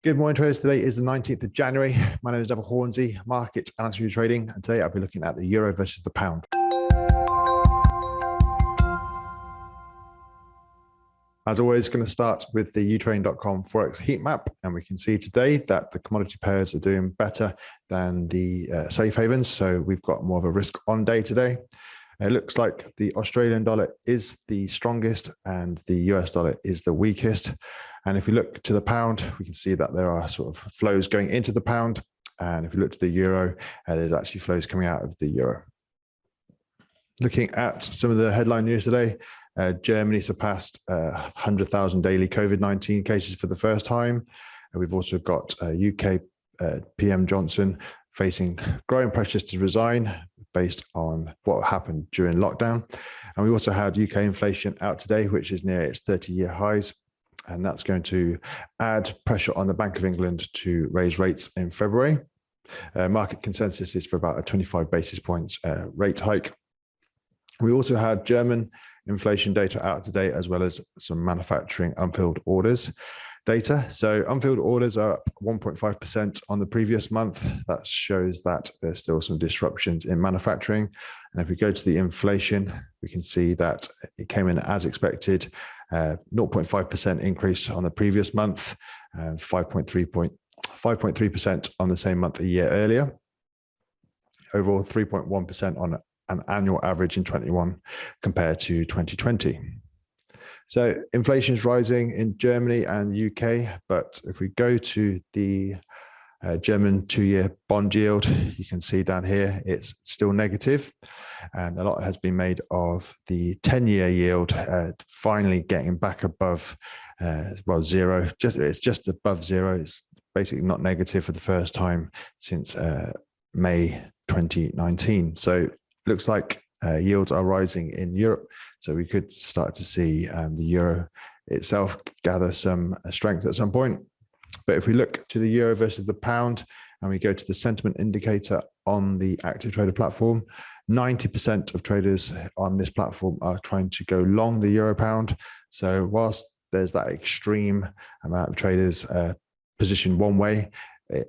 Good morning, traders. Today is the 19th of January. My name is Neville Hornsey, market analyst for YouTrading, and today I'll be looking at the euro versus the pound. As always, going to start with the YouTrading.com Forex heat map, and we can see today that the commodity pairs are doing better than the safe havens, so we've got more of a risk on day today. It looks like the Australian dollar is the strongest and the US dollar is the weakest. And if we look to the pound, we can see that there are sort of flows going into the pound. And if we look to the euro, there's actually flows coming out of the euro. Looking at some of the headline news today, Germany surpassed 100,000 daily COVID-19 cases for the first time. And we've also got UK PM Johnson facing growing pressures to resign based on what happened during lockdown. And we also had UK inflation out today, which is near its 30-year highs. And that's going to add pressure on the Bank of England to raise rates in February. Market consensus is for about a 25 basis points rate hike. We also had German inflation data out today, as well as some manufacturing unfilled orders data. So unfilled orders are up 1.5% on the previous month. That shows that there's still some disruptions in manufacturing. And if we go to the inflation, we can see that it came in as expected, 0.5% increase on the previous month, 5.3% on the same month a year earlier. Overall, 3.1% on an annual average in 21 compared to 2020. So inflation is rising in Germany and the UK, but if we go to the German two-year bond yield, you can see down here it's still negative, and a lot has been made of the 10-year yield finally getting back above zero. It's just above zero. It's basically not negative for the first time since May 2019. So it looks like yields are rising in Europe, so we could start to see the euro itself gather some strength at some point. But if we look to the euro versus the pound and we go to the sentiment indicator on the active trader platform, 90% of traders on this platform are trying to go long the euro pound. So whilst there's that extreme amount of traders positioned one way,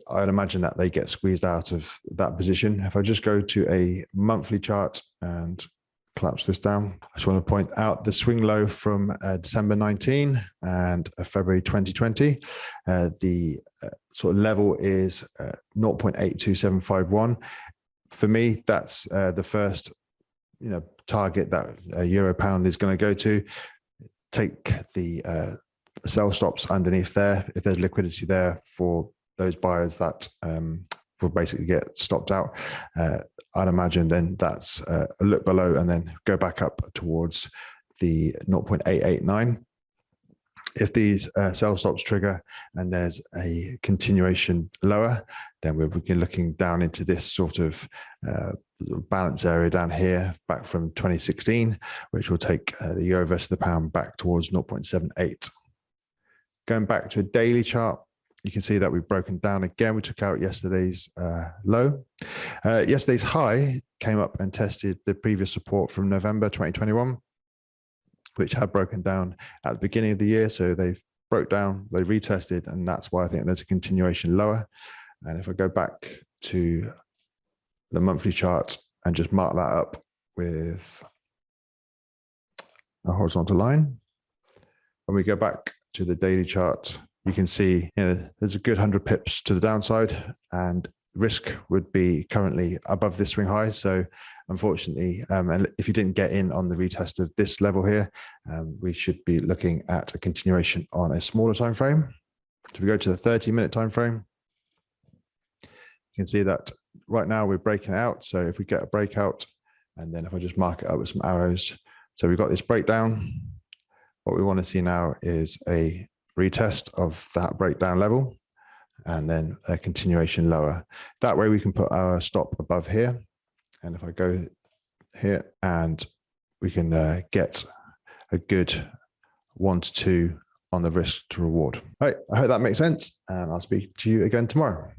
I'd imagine that they get squeezed out of that position. If I just go to a monthly chart and collapse this down, I just want to point out the swing low from December 19 and February 2020. The sort of level is 0.82751. For me, that's the first target that a euro pound is going to go to. Take the sell stops underneath there. If there's liquidity there for those buyers that will basically get stopped out, I'd imagine then that's a look below and then go back up towards the 0.889. If these sell stops trigger and there's a continuation lower, then we're looking down into this sort of balance area down here back from 2016, which will take the euro versus the pound back towards 0.78. Going back to a daily chart, you can see that we've broken down again. We took out yesterday's low. Yesterday's high came up and tested the previous support from November 2021, which had broken down at the beginning of the year. So they've broke down, they retested, and that's why I think there's a continuation lower. And if I go back to the monthly chart and just mark that up with a horizontal line, when we go back to the daily chart, you can see there's a good 100 pips to the downside, and risk would be currently above this swing high. So unfortunately, and if you didn't get in on the retest of this level here, we should be looking at a continuation on a smaller time frame. So if we go to the 30-minute time frame, you can see that right now we're breaking out. So if we get a breakout, and then if I just mark it up with some arrows, so we've got this breakdown. What we want to see now is a retest of that breakdown level and then a continuation lower. That way we can put our stop above here. And if I go here, and we can get a good 1 to 2 on the risk to reward. All right, I hope that makes sense, and I'll speak to you again tomorrow.